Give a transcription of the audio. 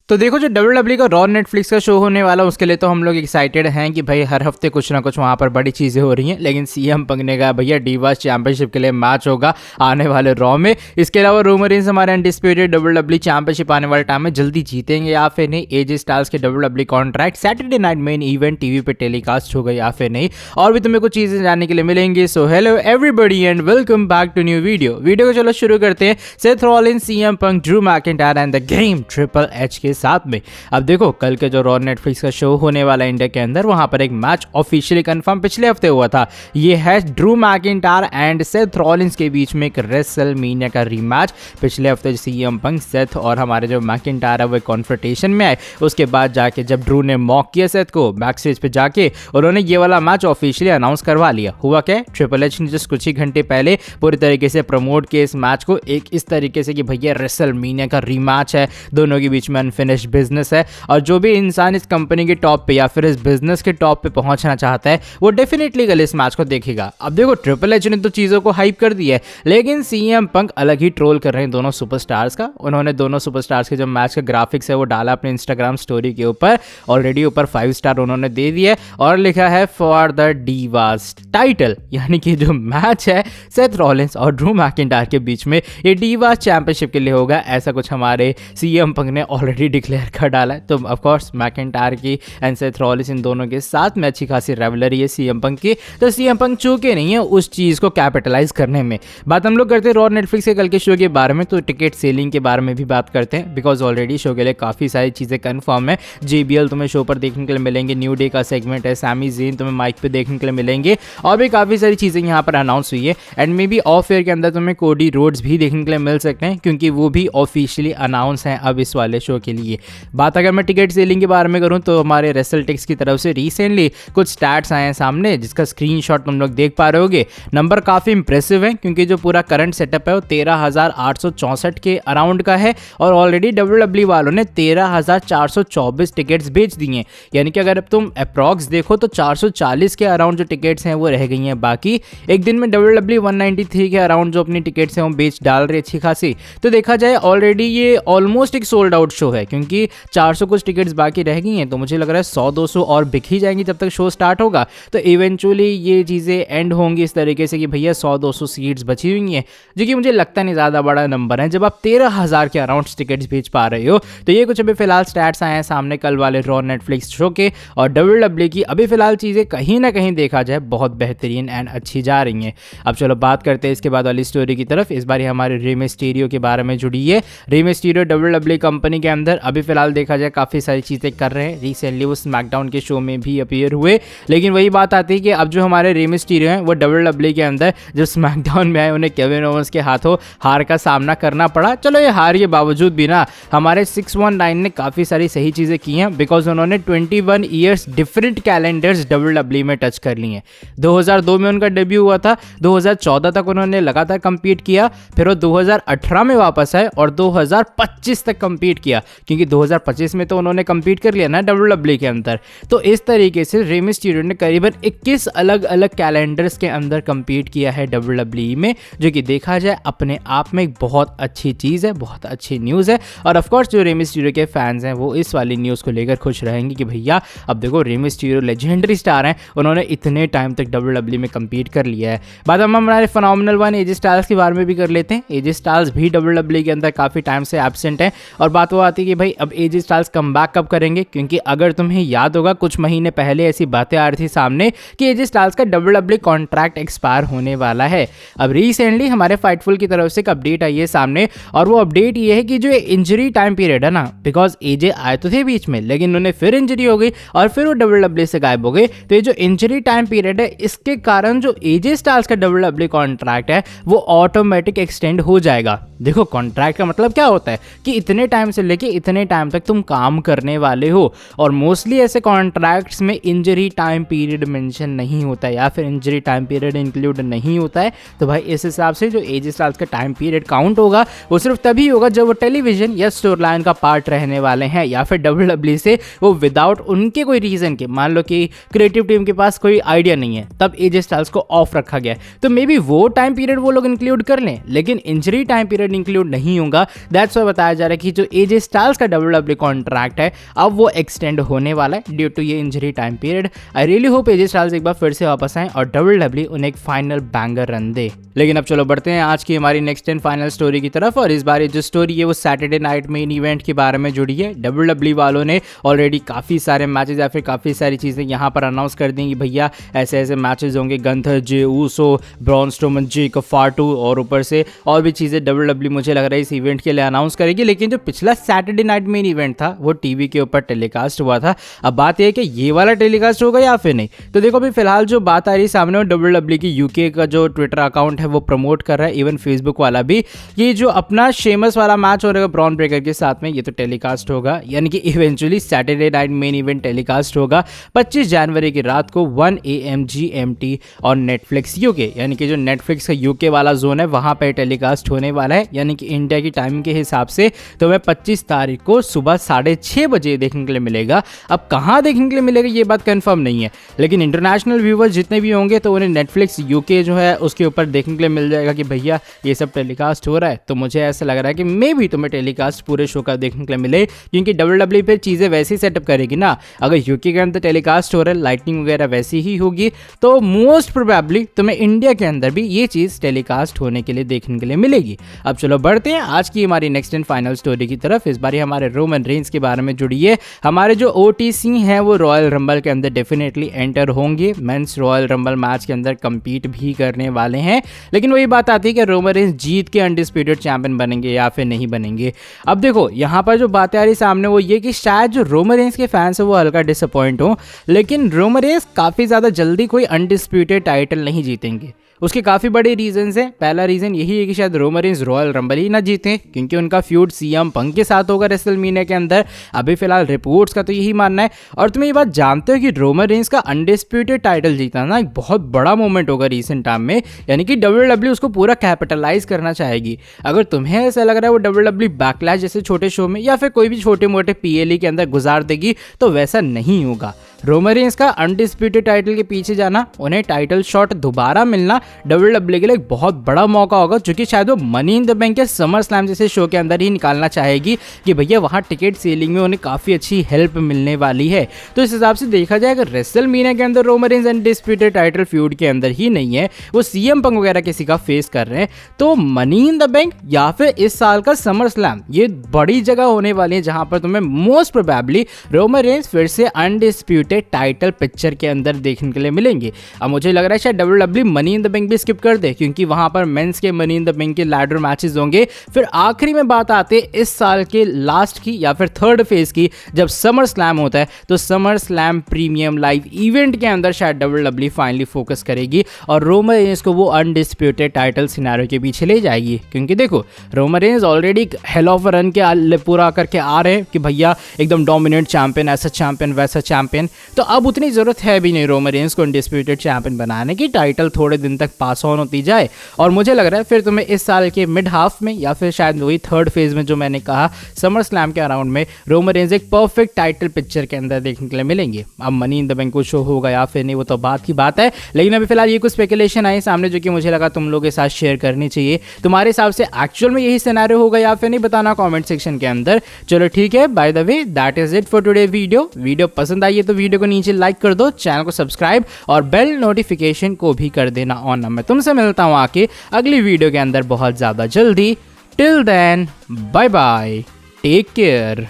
तो देखो जो WWE का रॉ नेटफ्लिक्स का शो होने वाला उसके लिए तो हम लोग एक्साइटेड हैं कि भाई हर हफ्ते कुछ ना कुछ वहाँ पर बड़ी चीज़ें हो रही हैं। लेकिन सीएम पंक ने कहा भैया डिवास चैंपियनशिप के लिए मैच होगा आने वाले रॉ में। इसके अलावा रूमरिंस हमारे अनडिस्प्यूटेड WWE चैंपियनशिप आने वाले टाइम में जल्दी जीतेंगे या फिर नहीं। एजे स्टाइल्स के WWE contract Saturday night main event TV पे टेलीकास्ट हो गई या फिर नहीं, और भी तुम्हें कुछ चीज़ें जानने के लिए मिलेंगी। So hello everybody and welcome back to new video को चलो शुरू करते हैं Seth Rollins, CM Punk, Drew McIntyre and the game Triple H के साथ में। अब देखो कल के जो रॉ नेटफ्लिक्स का शो होने वाला इंडिया के अंदर, वहां पर एक मैच ऑफिशियली कंफर्म पिछले हफ्ते हुआ था। ये है Drew McIntyre and Seth Rollins के बीच में एक रेसलमेनिया का रीमैच। पिछले हफ्ते सीएम पंक, सेथ और हमारे जो मैकिंटायर है वो कॉन्फ्रंटेशन में आए। उसके बाद जाके जब ड्रू ने मॉक किया सेथ को बैक स्टेज पे जाके, उन्होंने ये वाला मैच ऑफिशियली अनाउंस करवा लिया। हुआ क्या, ट्रिपल एच ने जस्ट कुछ ही घंटे पहले पूरी तरीके से प्रमोट किया इस मैच को एक इस तरीके से कि भैया रेसलमेनिया का रीमैच है, दोनों के बीच में अनफिनिश्ड बिजनेस है, और जो भी इंसान इस कंपनी के टॉप पे या फिर इस बिजनेस के टॉप पे पहुंचना चाहता है वो डेफिनेटली कल इस मैच को देखेगा। अब देखो ट्रिपल एच ने तो चीज़ों को हाइप कर दिया है, लेकिन सीएम पंक अलग ही ट्रोल कर रहे हैं दोनों सुपरस्टार्स का। उन्होंने दोनों सुपरस्टार्स के जो मैच का ग्राफिक्स है वो डाला अपने इंस्टाग्राम स्टोरी के ऊपर। ऑलरेडी ऊपर 5 स्टार उन्होंने दे दिया है और लिखा है फॉर द डिवास टाइटल, यानी कि जो मैच है सेथ रॉलिंस और ड्रू मैकिंटायर के बीच में ये डिवास चैंपियनशिप के लिए होगा, ऐसा कुछ हमारे सीएम पंक ने ऑलरेडी डिक्लेयर कर डाला है। तो ऑफ कोर्स मैकिंटायर की एंड सेथ रॉलिंस इन दोनों के साथ में अच्छी खासी रिवलरी है सीएम पंक की, तो सीएम पंक चूके नहीं है उस चीज़ को कैपिटलाइज करने में। बात हम लोग करते हैं रॉ नेटफ्लिक्स के कल के शो के बारे में, तो टिकट सेलिंग के बारे में भी बात करते हैं, बिकॉज ऑलरेडी शो के लिए काफ़ी सारी चीज़ें कन्फर्म है। JBL तुम्हें शो पर देखने के लिए मिलेंगे, न्यू डे का सेगमेंट है, सैमी ज़ेन तुम्हें माइक पे देखने के लिए मिलेंगे, और भी काफ़ी सारी चीज़ें यहाँ पर अनाउंस हुई है। And may be of air के अंदर तुम्हें कोडी रोड्स भी देखने के लिए मिल सकते हैं, क्योंकि वो भी ऑफिशियली अनाउंस हैं अब इस वाले शो के लिए। बात अगर मैं टिकट सेलिंग के बारे में करूं तो हमारे रेसलटेक्स की तरफ से रिसेंटली कुछ स्टैट्स आए हैं सामने, जिसका स्क्रीनशॉट तुम लोग देख पा रहे होगे। नंबर काफ़ी इंप्रेसिव है, क्योंकि जो पूरा करंट सेटअप है वो 13,864 के अराउंड का है, और ऑलरेडी WWE वालों ने 13,424 टिकट्स बेच दी हैं। यानी कि अगर अब तुम अप्रॉक्स देखो तो 440 के अराउंड जो टिकट्स हैं वो रह गई हैं बाकी। एक दिन में WWE 193 के अराउंड जो अपनी टिकट्स हैं वो बेच डाल रही अच्छी खासी। तो देखा जाए ऑलरेडी ये ऑलमोस्ट एक सोल्ड आउट शो है, क्योंकि 400 कुछ टिकट्स बाकी रह गई हैं। तो मुझे लग रहा है 100-200 और बिक ही जाएंगी जब तक शो स्टार्ट होगा। तो इवेंचुअली ये चीज़ें एंड होंगी इस तरीके से कि भैया 100-200 सीट्स बची हुई हैं, जो कि मुझे लगता नहीं ज़्यादा बड़ा नंबर है। जब आप 13,000 के अराउंड टिकट्स बेच पा रहे हो, तो ये कुछ अभी फिलहाल स्टैट्स आए हैं सामने कल वाले रॉ नेटफ्लिक्स शो के। और WWE की अभी फिलहाल चीज़ें कहीं ना कहीं देखा जाए बहुत बेहतरीन एंड अच्छी जा रही हैं। अब चलो बात करते हैं इसके बाद वाली स्टोरी की तरफ। इस बार हमारे रे मिस्टीरियो के बारे में जुड़ी है। रे मिस्टीरियो WWE कंपनी के अंदर अभी फिलहाल देखा जाए काफ़ी सारी चीज़ें कर रहे हैं। रिसेंटली वो स्मैकडाउन के शो में भी अपीयर हुए, लेकिन वही बात आती है कि अब जो हमारे रे मिस्टीरियो हैं वो WWE के अंदर जब स्मैकडाउन में आए उन्हें केविन ओवेंस के हाथों हार का सामना करना पड़ा। चलो ये हार के बावजूद भी ना हमारे 619 ने काफ़ी सारी सही चीज़ें की हैं, बिकॉज उन्होंने 21 ईयर्स डिफरेंट कैलेंडर्स WWE में टच कर ली हैं। 2002 में उनका डेब्यू हुआ था, 2014 तक उन्होंने लगातार कम्पीट किया, फिर वो 2018 में वापस आए और 2025 तक कम्पीट किया, क्योंकि 2025 में तो उन्होंने कम्पीट कर लिया ना WWE के अंदर। तो इस तरीके से रे मिस्टीरियो ने करीबन 21 अलग अलग कैलेंडर्स के अंदर कम्पीट किया है WWE में, जो कि देखा जाए अपने आप में एक बहुत अच्छी चीज़ है, बहुत अच्छी न्यूज़ है। और ऑफकोर्स जो रे मिस्टीरियो के फैंस हैं वो इस वाली न्यूज़ को लेकर खुश रहेंगे कि भैया अब देखो रे मिस्टीरियो लेजेंडरी स्टार हैं, उन्होंने इतने टाइम तक WWE में कम्पीट कर लिया है। बाद हम हमारे फिनोमिनल वन एजे स्टाइल्स के बारे में भी कर लेते हैं। एजे स्टाइल्स भी WWE के अंदर काफ़ी टाइम से एब्सेंट हैं, और बात वो आती है कि भाई अब एजे स्टाइल्स कम बैक कब करेंगे, क्योंकि अगर तुम्हें याद होगा कुछ महीने पहले ऐसी बातें आ रही थी सामने कि एजे स्टाइल्स का WWE कॉन्ट्रैक्ट एक्सपायर होने वाला है। अब रिसेंटली हमारे फाइटफुल की तरफ से एक अपडेट आई है सामने, और वो अपडेट ये है कि जो इंजरी टाइम पीरियड है ना, बिकॉज एजे आए तो थे बीच में, लेकिन उन्हें फिर इंजरी हो गई और फिर वो WWE से गायब हो गए। तो ये जो इंजरी टाइम पीरियड है इसके कारण जो एजे स्टाइल्स का WWE कॉन्ट्रैक्ट है वो ऑटोमेटिक एक्सटेंड हो जाएगा। देखो कॉन्ट्रैक्ट का मतलब क्या होता है कि इतने टाइम से लेके इतने टाइम तक तुम काम करने वाले हो, और मोस्टली ऐसे कॉन्ट्रैक्ट्स में इंजरी टाइम पीरियड मेंशन नहीं होता है या फिर इंजरी टाइम पीरियड इंक्लूड नहीं होता है। तो भाई इस हिसाब से जो एजे स्टाइल्स का टाइम पीरियड काउंट होगा वो सिर्फ तभी होगा जब वो टेलीविजन या स्टोरी लाइन का पार्ट रहने वाले हैं, या फिर WWE से वो विदाउट उनके कोई रीजन के, मान लो कि क्रिएटिव टीम के पास कोई आइडिया नहीं है तब एजे स्टाइल्स को ऑफ रखा गया, तो मे बी वो टाइम पीरियड वो लोग इंक्लूड कर लें, लेकिन इंजरी टाइम पीरियड इंक्लूड नहीं होगा। दैट्स व्हाई बताया जा रहा है कि जो एजे स्टाइल्स का WWE कॉन्ट्रैक्ट है अब वो एक्सटेंड होने वाला है ड्यू टू ये injury time period. I really hope AJ Styles एक बार फिर से वापस आए और WWE उन्हें एक फाइनल बैंगर रन दे। लेकिन अब चलो बढ़ते हैं आज की हमारी नेक्स्ट एंड फाइनल स्टोरी की तरफ। और इस बार जो स्टोरी है वो सैटरडे नाइट मेन इवेंट के बारे में जुड़ी है। WWE वालों ने ऑलरेडी काफ़ी सारे मैचेस या फिर काफ़ी सारी चीज़ें यहाँ पर अनाउंस कर दी कि भैया ऐसे ऐसे मैचेस होंगे, Gunther, Jey Uso, Braun Strowman, Jacob Fatu और ऊपर से और भी चीज़ें WWE मुझे लग रहा है इस इवेंट के लिए अनाउंस करेगी। लेकिन जो पिछला सैटरडे नाइट मेन इवेंट था वो टीवी के ऊपर टेलीकास्ट हुआ था। अब बात यह है कि ये वाला टेलीकास्ट होगा या फिर नहीं। तो देखो अभी फिलहाल जो बात आ रही है सामने, WWE की यूके का जो ट्विटर अकाउंट है वो प्रमोट कर रहा है, इवन फेसबुक वाला भी, कि जो अपना शेमस वाला मैच हो रहा है ब्रॉन ब्रेकर के साथ में ये तो टेलीकास्ट होगा, यानी कि eventually Saturday night main event telecast होगा 25 जनवरी की रात को 1 AM GMT और नेटफ्लिक्स यूके, यानी कि जो नेटफ्लिक्स का यूके वाला जोन है वहां पर टेलीकास्ट होने वाला है। यानी कि इंडिया की टाइमिंग के हिसाब से तुम्हें 25 तारीख को सुबह 6:30 बजे देखने के लिए मिलेगा। अब कहाँ देखने के लिए मिलेगा ये बात कंफर्म नहीं है, लेकिन इंटरनेशनल व्यूवर्स जितने भी होंगे तो उन्हें नेटफ्लिक्स यूके जो है उसके ऊपर देखने के लिए मिल जाएगा कि भैया ये सब टेलीकास्ट हो रहा है। तो मुझे ऐसा लग रहा है कि मे भी तुम्हें टेलीकास्ट पूरे शो का देखने के लिए मिले, क्योंकि WWE फिर चीज़ें वैसे ही सेटअप करेगी ना। अगर यूके के अंदर टेलीकास्ट हो रहा है, लाइटनिंग वगैरह वैसी ही होगी, तो मोस्ट प्रोबेबली तुम्हें इंडिया के अंदर भी ये चीज़ टेलीकास्ट होने के लिए देखने के लिए मिलेगी। अब चलो बढ़ते हैं आज की हमारी नेक्स्ट एंड फाइनल स्टोरी की तरफ। इस बार हमारे रोमन रेंज के बारे में जुड़ी है। हमारे जो OTC हैं वो रॉयल रंबल के अंदर डेफिनेटली एंटर होंगे, मेंस रॉयल रंबल मैच के अंदर compete भी करने वाले हैं। लेकिन वही बात आती है कि रोमन रेंज जीत के अनडिस्प्यूटेड चैंपियन बनेंगे या फिर नहीं बनेंगे। अब देखो यहाँ पर जो बातें आ रही सामने वो ये कि शायद जो रोमन रेंज के फैंस है वो हल्का डिसअपॉइंट हो, लेकिन रोमन रेंज काफ़ी ज़्यादा जल्दी कोई अनडिस्प्यूटेड टाइटल नहीं जीतेंगे। उसके काफ़ी बड़े रीजंस हैं। पहला रीज़न यही है कि शायद रोमन रेंज रॉयल रंबल ही ना जीतें, क्योंकि उनका फ्यूड CM पंक के साथ होगा रेसलमेनिया के अंदर। अभी फिलहाल रिपोर्ट्स का तो यही मानना है। और तुम्हें ये बात जानते हो कि रोमन रेंज का अनडिस्प्यूटेड टाइटल जीतना ना एक बहुत बड़ा मोमेंट होगा रीसेंट टाइम में, यानी कि WWE उसको पूरा कैपिटलाइज करना चाहेगी। अगर तुम्हें ऐसा लग रहा है वो WWE बैकलैश जैसे छोटे शो में या फिर कोई भी छोटे मोटे PLE के अंदर गुजार देगी, तो वैसा नहीं होगा। रोमन रेंज का अनडिस्प्यूटेड टाइटल के पीछे जाना, उन्हें टाइटल शॉट दोबारा मिलना WWE के लिए एक बहुत बड़ा मौका होगा, जो कि शायद वो मनी इन द बैंक के समर स्लैम जैसे शो के अंदर ही निकालना चाहेगी कि भैया वहाँ टिकट सेलिंग में उन्हें काफ़ी अच्छी हेल्प मिलने वाली है। तो इस हिसाब से देखा जाए अगर रेसलमेनिया के अंदर Roman Reigns undisputed title feud के अंदर ही नहीं है, वो CM पंक वगैरह किसी का फेस कर रहे हैं, तो मनी इन द बैंक या फिर इस साल का समर स्लैम ये बड़ी जगह होने वाली है जहाँ पर तुम्हें मोस्ट प्रोबेबली रोमन रेंज फिर से अनडिस्प्यूटेड टाइटल पिक्चर के अंदर देखने के लिए मिलेंगे। अब मुझे लग रहा है शायद WWE money in the bank भी स्किप कर दे, क्योंकि वहां पर मेंस के मनी इन द बैंक के लैडर मैचेस होंगे। फिर आखिरी में बात आते इस साल के लास्ट की या फिर थर्ड फेज की, जब समर स्लैम होता है, तो summer slam premium live event के अंदर शायद WWE फाइनली फोकस करेगी और रोमन रेंज को वो अनडिस्प्यूटेड टाइटल सिनेरियो के पीछे ले जाएगी। क्योंकि देखो Roman Reigns already hell of run के पूरा करके आ रहे हैं कि भैया एकदम डोमिनेंट चैंपियन, ऐसा चैंपियन वैसा चैंपियन, तो अब उतनी ज़रूरत है भी नहीं रोमन रेंज को अनडिस्प्यूटेड चैंपियन बनाने की। टाइटल थोड़े दिन तक पास ऑन होती जाए और मुझे लग रहा है फिर तुम्हें इस साल के मिड हाफ में या फिर शायद वही थर्ड फेज में जो मैंने कहा समर स्लैम के अराउंड में रोमन रेंज एक परफेक्ट टाइटल पिक्चर के अंदर देखने के लिए मिलेंगे। अब मनी इन द बैंक को शो होगा या फिर नहीं वो तो बात की बात है, लेकिन अभी फिलहाल ये कुछ स्पेकुलेशन आई सामने जो कि मुझे लगा तुम लोगों के साथ शेयर करनी चाहिए। तुम्हारे हिसाब से एक्चुअल में यही सिनेरियो होगा या फिर नहीं, बताना कॉमेंट सेक्शन के अंदर। चलो ठीक है, by the way that is it for today video पसंद आई है तो वीडियो को नीचे लाइक कर दो, चैनल को सब्सक्राइब और बेल नोटिफिकेशन को भी कर देना ऑन। मैं तुमसे मिलता हूँ आके अगली वीडियो के अंदर बहुत ज़्यादा जल्दी। Till then bye bye, take care.